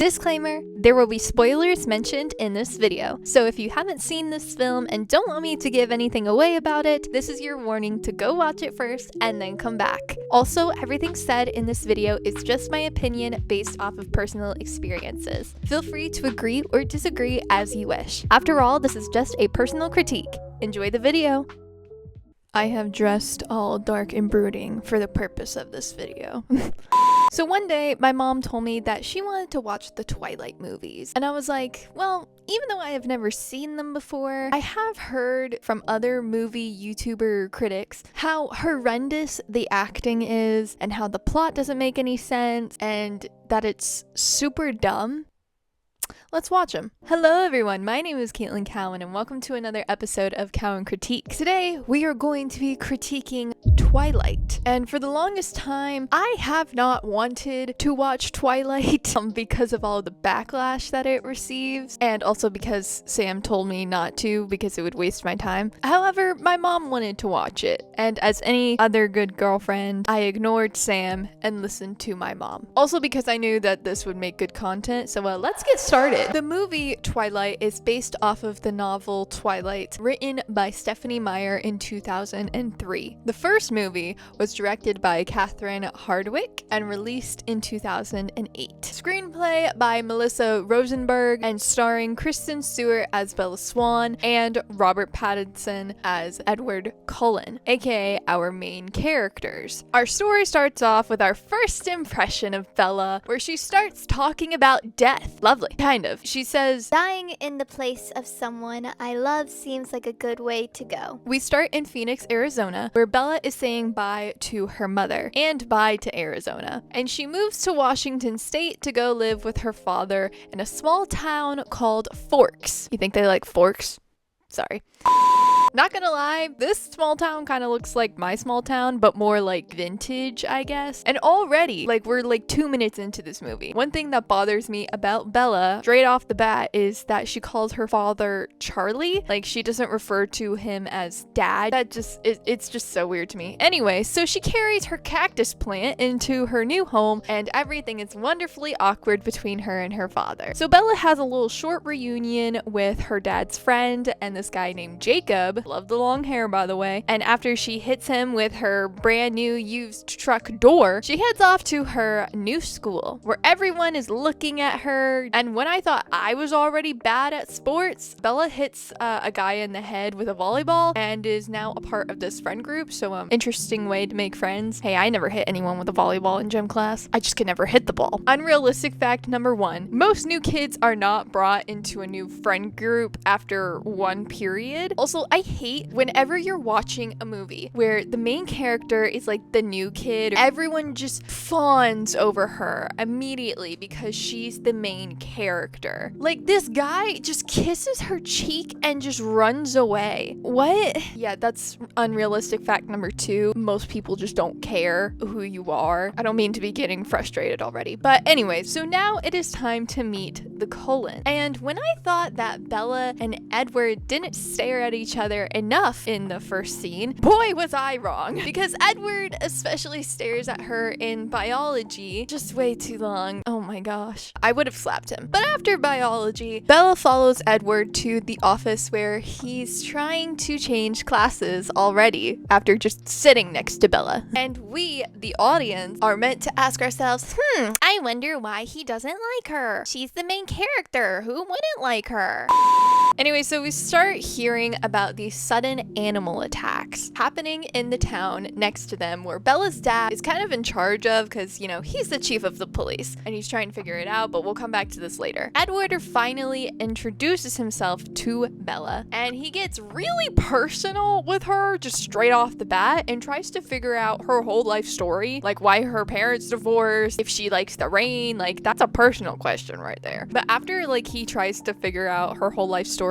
Disclaimer, there will be spoilers mentioned in this video, so if you haven't seen this film and don't want me to give anything away about it, this is your warning to go watch it first and then come back. Also, everything said in this video is just my opinion based off of personal experiences. Feel free to agree or disagree as you wish. After all, this is just a personal critique. Enjoy the video! I have dressed all dark and brooding for the purpose of this video. So one day, my mom told me that she wanted to watch the Twilight movies. And I was like, well, even though I have never seen them before, I have heard from other movie YouTuber critics how horrendous the acting is and how the plot doesn't make any sense and that it's super dumb. Let's watch them. Hello everyone, my name is Cowan and welcome to another episode of Cowan Critiques. Today we are going to be critiquing Twilight. And for the longest time, I have not wanted to watch Twilight because of all the backlash that it receives, and also because Sam told me not to because it would waste my time. However, my mom wanted to watch it, and as any other good girlfriend, I ignored Sam and listened to my mom. Also because I knew that this would make good content, so let's get started. The movie Twilight is based off of the novel Twilight, written by Stephanie Meyer in 2003. The first movie was directed by Catherine Hardwicke and released in 2008. Screenplay by Melissa Rosenberg and starring Kristen Stewart as Bella Swan and Robert Pattinson as Edward Cullen, aka our main characters. Our story starts off with our first impression of Bella, where she starts talking about death. Lovely. Kind of. She says, "Dying in the place of someone I love seems like a good way to go." We start in Phoenix, Arizona, where Bella is saying bye to her mother and bye to Arizona. And she moves to Washington State to go live with her father in a small town called Forks. You think they like forks? Sorry. Not gonna lie, this small town kind of looks like my small town, but more like vintage, I guess. And already, we're 2 minutes into this movie. One thing that bothers me about Bella, straight off the bat, is that she calls her father Charlie. She doesn't refer to him as dad. That it's just so weird to me. Anyway, so she carries her cactus plant into her new home, and everything is wonderfully awkward between her and her father. So Bella has a little short reunion with her dad's friend and this guy named Jacob. Love the long hair, by the way. And after she hits him with her brand new used truck door, she heads off to her new school where everyone is looking at her. And when I thought I was already bad at sports, Bella hits a guy in the head with a volleyball and is now a part of this friend group. So interesting way to make friends. Hey, I never hit anyone with a volleyball in gym class. I just could never hit the ball. Unrealistic fact number 1. Most new kids are not brought into a new friend group after one period. Also, I hate whenever you're watching a movie where the main character is the new kid, everyone just fawns over her immediately because she's the main character. This guy just kisses her cheek and just runs away. What? Yeah, that's unrealistic fact number 2. Most people just don't care who you are. I don't mean to be getting frustrated already. But anyway, so now it is time to meet the Cullen. And when I thought that Bella and Edward didn't stare at each other enough in the first scene, boy was I wrong, because Edward especially stares at her in biology just way too long. Oh my gosh, I would have slapped him. But after biology, Bella follows Edward to the office where he's trying to change classes already after just sitting next to Bella. And we, the audience, are meant to ask ourselves, I wonder why he doesn't like her. She's the main character. Who wouldn't like her? Anyway, so we start hearing about these sudden animal attacks happening in the town next to them, where Bella's dad is kind of in charge of, because, he's the chief of the police and he's trying to figure it out, but we'll come back to this later. Edward finally introduces himself to Bella and he gets really personal with her just straight off the bat and tries to figure out her whole life story, why her parents divorced, if she likes the rain. That's a personal question right there. But after he tries to figure out her whole life story,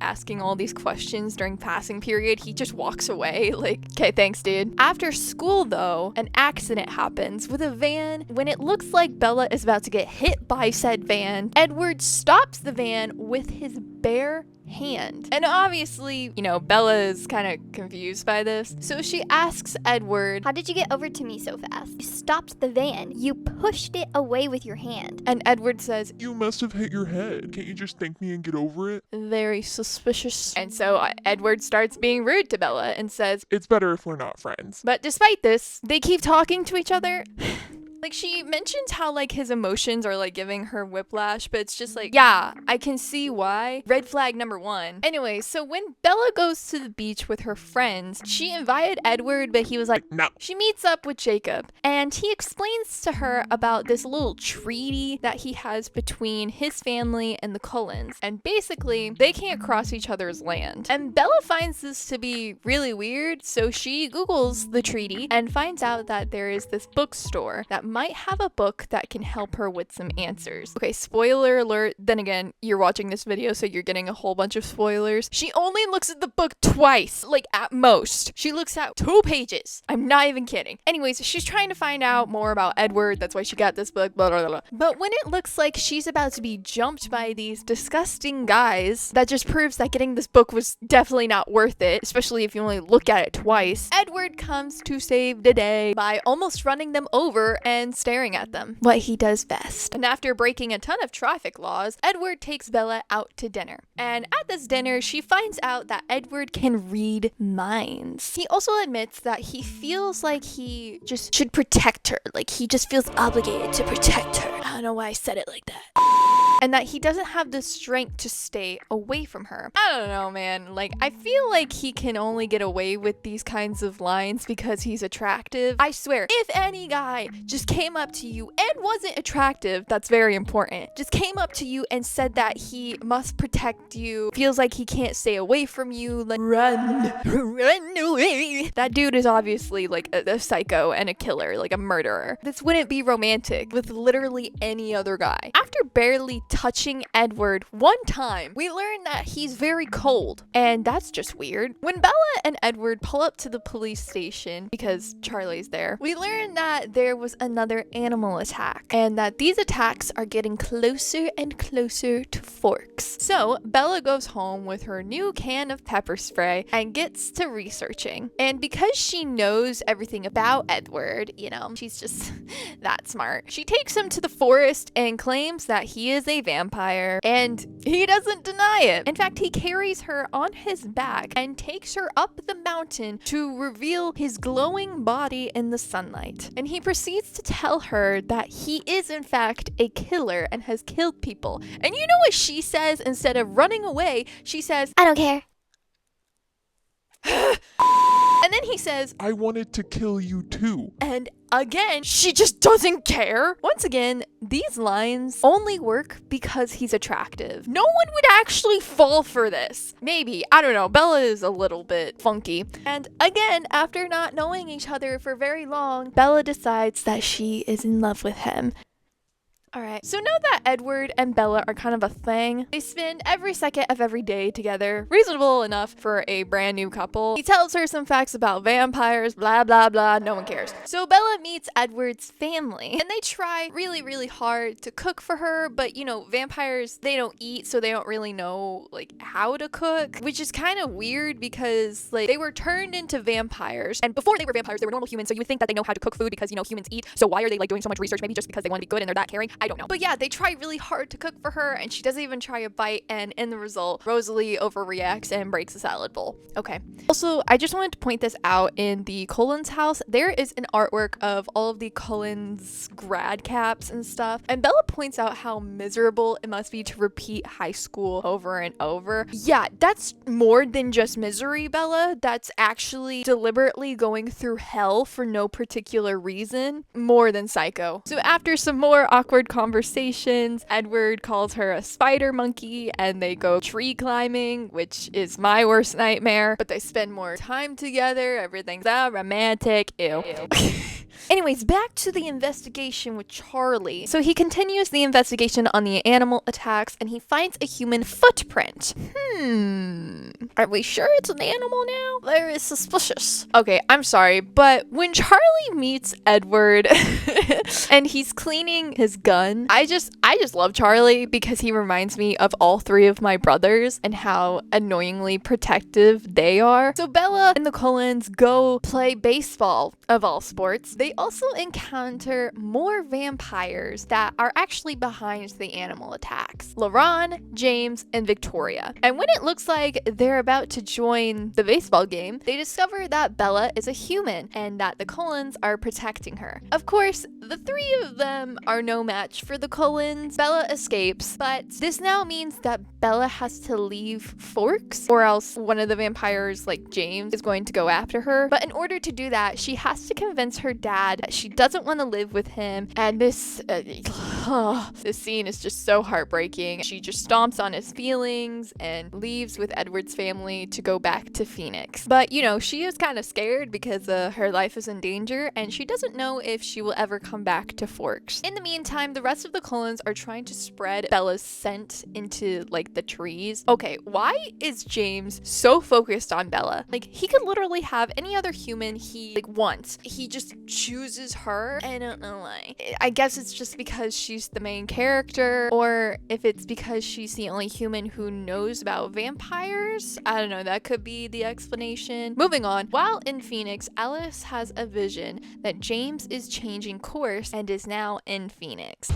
asking all these questions during passing period, he just walks away. Okay, thanks, dude. After school, though, an accident happens with a van. When it looks like Bella is about to get hit by said van, Edward stops the van with his bare hand. And obviously, Bella is kind of confused by this. So she asks Edward, how did you get over to me so fast? You stopped the van. You pushed it away with your hand. And Edward says, you must have hit your head. Can't you just thank me and get over it? Very suspicious. And so Edward starts being rude to Bella and says, it's better if we're not friends. But despite this, they keep talking to each other. Like, she mentions how, like, his emotions are, like, giving her whiplash, but it's just like, yeah, I can see why. Red flag number 1. Anyway, so when Bella goes to the beach with her friends, she invited Edward, but he was like, no. She meets up with Jacob, and he explains to her about this little treaty that he has between his family and the Cullens. And basically, they can't cross each other's land. And Bella finds this to be really weird, so she Googles the treaty and finds out that there is this bookstore that might have a book that can help her with some answers. Okay, spoiler alert. Then again, you're watching this video, so you're getting a whole bunch of spoilers. She only looks at the book twice, like at most. She looks at 2 pages. I'm not even kidding. Anyways, she's trying to find out more about Edward. That's why she got this book, blah, blah, blah. But when it looks like she's about to be jumped by these disgusting guys, that just proves that getting this book was definitely not worth it, especially if you only look at it twice. Edward comes to save the day by almost running them over and staring at them. What he does best. And after breaking a ton of traffic laws, Edward takes Bella out to dinner. And at this dinner, she finds out that Edward can read minds. He also admits that he feels like he just should protect her. Like, he just feels obligated to protect her. I don't know why I said it like that. And that he doesn't have the strength to stay away from her. I don't know, man. Like, I feel like he can only get away with these kinds of lines because he's attractive. I swear, if any guy just came up to you and wasn't attractive, that's very important, just came up to you and said that he must protect you, feels like he can't stay away from you, like, run away. That dude is obviously like a psycho and a killer, like a murderer. This wouldn't be romantic with literally any other guy. After barely touching Edward one time, we learn that he's very cold, and that's just weird. When Bella and Edward pull up to the police station because Charlie's there, we learn that there was another animal attack, and that these attacks are getting closer and closer to Forks. So Bella goes home with her new can of pepper spray and gets to researching. And because she knows everything about Edward, she's just that smart, she takes him to the forest and claims that he is a vampire, and he doesn't deny it. In fact, he carries her on his back and takes her up the mountain to reveal his glowing body in the sunlight. And he proceeds to tell her that he is in fact a killer and has killed people. And you know what she says? Instead of running away, she says, I don't care. And then he says, I wanted to kill you too. And again, she just doesn't care. Once again, these lines only work because he's attractive. No one would actually fall for this. Maybe, I don't know, Bella is a little bit funky. And again, after not knowing each other for very long, Bella decides that she is in love with him. Alright, so now that Edward and Bella are kind of a thing, they spend every second of every day together, reasonable enough for a brand new couple. He tells her some facts about vampires, blah blah blah, no one cares. So Bella meets Edward's family, and they try really, really hard to cook for her, but vampires, they don't eat, so they don't really know, like, how to cook, which is kind of weird because, like, they were turned into vampires, and before they were vampires, they were normal humans, so you would think that they know how to cook food because, humans eat, so why are they, like, doing so much research? Maybe just because they want to be good and they're that caring? I don't know. But yeah, they try really hard to cook for her, and she doesn't even try a bite, and in the result, Rosalie overreacts and breaks a salad bowl. Okay. Also, I just wanted to point this out. In the Cullens house, there is an artwork of all of the Cullens grad caps and stuff, and Bella points out how miserable it must be to repeat high school over and over. Yeah, that's more than just misery, Bella. That's actually deliberately going through hell for no particular reason. More than psycho. So after some more awkward conversations, Edward calls her a spider monkey, and they go tree climbing, which is my worst nightmare, but they spend more time together. Everything's romantic. Ew. Anyways, back to the investigation with Charlie. So he continues the investigation on the animal attacks and he finds a human footprint. Are we sure it's an animal now? Very suspicious. Okay, I'm sorry, but when Charlie meets Edward and he's cleaning his gun, I just love Charlie because he reminds me of all three of my brothers and how annoyingly protective they are. So Bella and the Cullens go play baseball, of all sports. They also encounter more vampires that are actually behind the animal attacks. LaRon, James, and Victoria. And when it looks like they're about to join the baseball game, they discover that Bella is a human and that the Cullens are protecting her. Of course, the three of them are no match for the Cullens. Bella escapes, but this now means that Bella has to leave Forks, or else one of the vampires, like James, is going to go after her. But in order to do that, she has to convince her dad that she doesn't want to live with him. And this scene is just so heartbreaking. She just stomps on his feelings and leaves with Edward's family to go back to Phoenix. But you know, she is kind of scared because her life is in danger and she doesn't know if she will ever come back to Forks. In the meantime, the rest of the Cullens are trying to spread Bella's scent into like the trees. Okay, why is James so focused on Bella? Like, he could literally have any other human he wants. He just chooses her. I don't know why. I guess it's just because she's the main character, or if it's because she's the only human who knows about vampires. I don't know, that could be the explanation. Moving on. While in Phoenix, Alice has a vision that James is changing course and is now in Phoenix.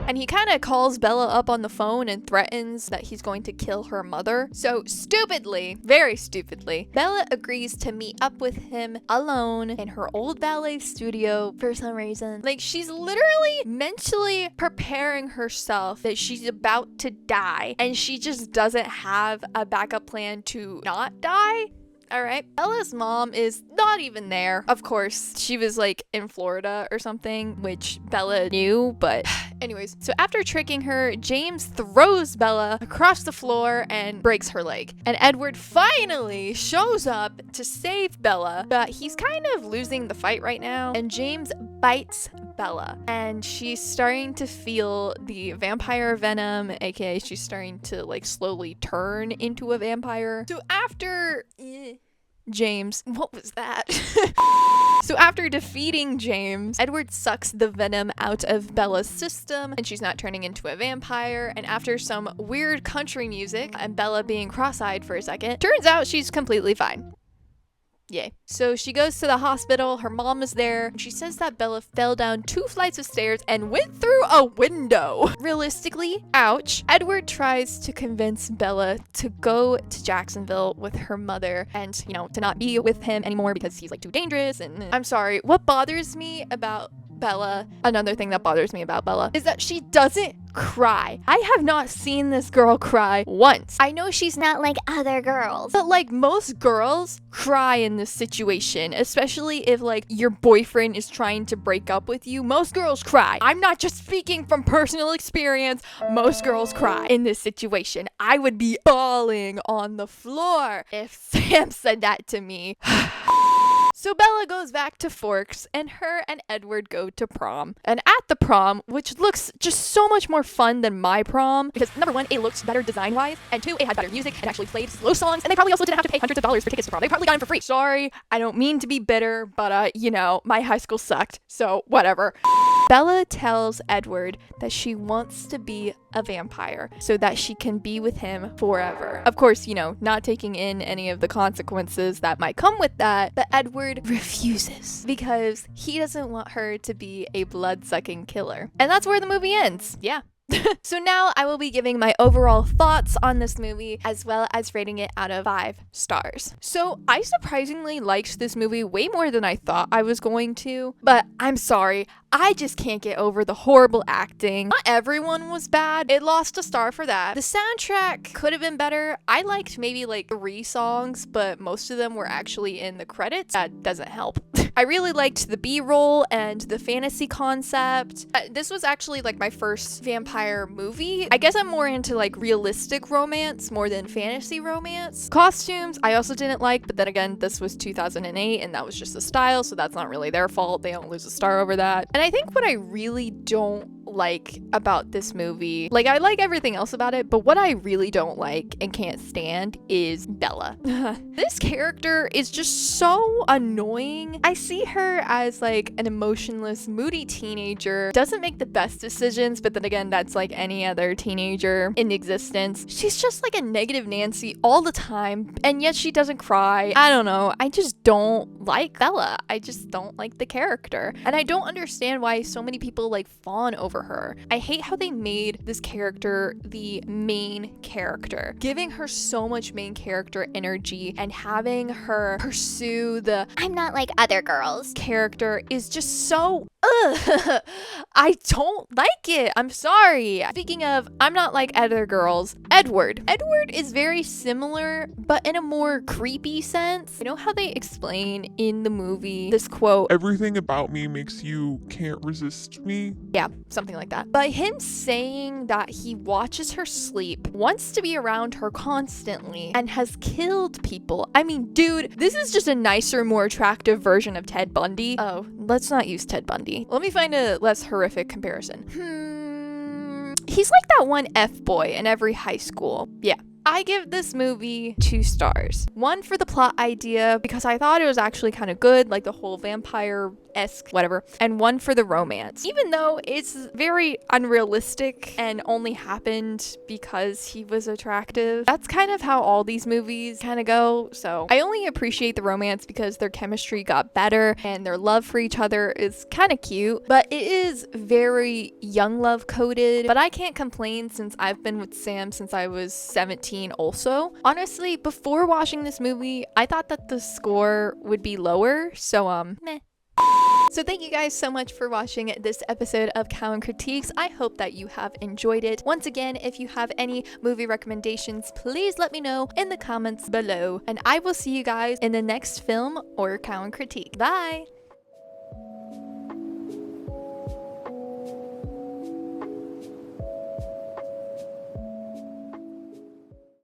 And he kind of calls Bella up on the phone and threatens that he's going to kill her mother. So stupidly, very stupidly, Bella agrees to meet up with him alone in her old ballet studio for some reason. Like, she's literally mentally preparing herself that she's about to die and she just doesn't have a backup plan to not die. Alright, Bella's mom is not even there. Of course, she was like in Florida or something, which Bella knew, but anyways. So after tricking her, James throws Bella across the floor and breaks her leg. And Edward finally shows up to save Bella, but he's kind of losing the fight right now. And James bites Bella, and she's starting to feel the vampire venom, aka she's starting to like slowly turn into a vampire. So after James, what was that? So after defeating James, Edward sucks the venom out of Bella's system and she's not turning into a vampire. And after some weird country music and Bella being cross-eyed for a second, turns out she's completely fine. Yay. So she goes to the hospital, her mom is there, and she says that Bella fell down 2 flights of stairs and went through a window. Realistically, ouch. Edward tries to convince Bella to go to Jacksonville with her mother and, you know, to not be with him anymore because he's like too dangerous. And I'm sorry, what bothers me about Bella, another thing that bothers me about Bella, is that she doesn't cry. I have not seen this girl cry once. I know she's Not like other girls. but like most girls cry in this situation, especially if like your boyfriend is trying to break up with you. Most girls cry. I'm not just speaking from personal experience. Most girls cry in this situation. I would be bawling on the floor if Sam said that to me. So Bella goes back to Forks and her and Edward go to prom. And at the prom, which looks just so much more fun than my prom, because number one, it looked better design-wise, and two, it had better music and actually played slow songs, and they probably also didn't have to pay hundreds of dollars for tickets to prom. They probably got them for free. Sorry, I don't mean to be bitter, but you know, my high school sucked, so whatever. Bella tells Edward that she wants to be a vampire so that she can be with him forever. Of course, you know, not taking in any of the consequences that might come with that, but Edward refuses because he doesn't want her to be a blood-sucking killer. And that's where the movie ends. Yeah. So now I will be giving my overall thoughts on this movie as well as rating it out of 5 stars. So I surprisingly liked this movie way more than I thought I was going to, but I'm sorry, I just can't get over the horrible acting. Not everyone was bad. It lost a star for that. The soundtrack could have been better. I liked maybe like 3 songs, but most of them were actually in the credits. That doesn't help. I really liked the B-roll and the fantasy concept. This was actually like my first vampire movie. I guess I'm more into like realistic romance more than fantasy romance. Costumes, I also didn't like, but then again, this was 2008 and that was just a style, so that's not really their fault. They don't lose a star over that. And I think what I really don't like about this movie, like I like everything else about it, but what I really don't like and can't stand is Bella. This character is just so annoying. I see her as like an emotionless, moody teenager, doesn't make the best decisions, but then again, that's like any other teenager in existence. She's just like a negative Nancy all the time, and yet she doesn't cry. I don't know. I just don't like Bella. I just don't like the character. And I don't understand why so many people like fawn over her. I hate how they made this character the main character, giving her so much main character energy and having her pursue the I'm not like other girls character is just so I don't like it. I'm sorry. Speaking of, I'm not like other girls. Edward is very similar, but in a more creepy sense. You know how they explain in the movie this quote, Everything about me makes you can't resist me. yeah, something like that. By him saying that he watches her sleep, wants to be around her constantly, and has killed people. I mean, dude, this is just a nicer, more attractive version of Ted Bundy. Oh, let's not use Ted Bundy. Let me find a less horrific comparison. He's like that one F-boy in every high school. Yeah. I give this movie 2 stars. 1 for the plot idea, because I thought it was actually kind of good, like the whole vampire-esque whatever, and 1 for the romance. Even though it's very unrealistic and only happened because he was attractive. That's kind of how all these movies kind of go, so I only appreciate the romance because their chemistry got better and their love for each other is kind of cute, but it is very young love coded, but I can't complain since I've been with Sam since I was 17 also. Honestly, before watching this movie, I thought that the score would be lower, so meh. So thank you guys so much for watching this episode of Cowan Critiques. I hope that you have enjoyed it. Once again, if you have any movie recommendations, please let me know in the comments below. And I will see you guys in the next film or Cowan Critique. Bye!